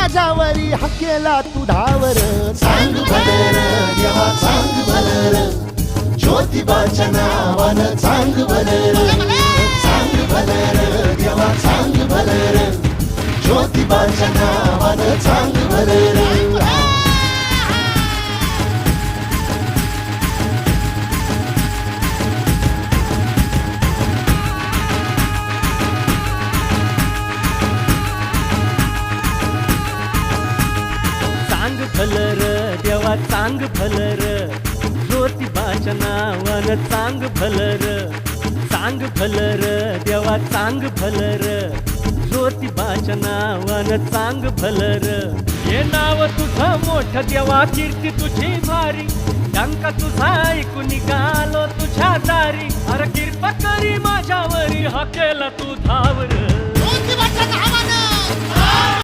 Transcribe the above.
माझ्यावरी हकेला तू driver. सांग भलर देवा सांग भलर, ज्योतिबाच्या नावानं सांग भलर. सांग भलर देवा सांग भलर, ज्योतिबाच्या नावानं सांग भलर. सांग भलर देवा सांग भलर, ज्योतिबाच्या नावानं सांग भलर. सांग भलर देवा सांग भलर, ज्योतिबाच्या नावानं सांग भलर. हे नाव तुझं मोठं देवा कीर्ती तुझी भारी, डंका तुझा ऐकून निघालो तुझ्या दारी. अरे कृपा करी माझ्यावरी हकेला तू धावर. ज्योतिबाच्या नावानं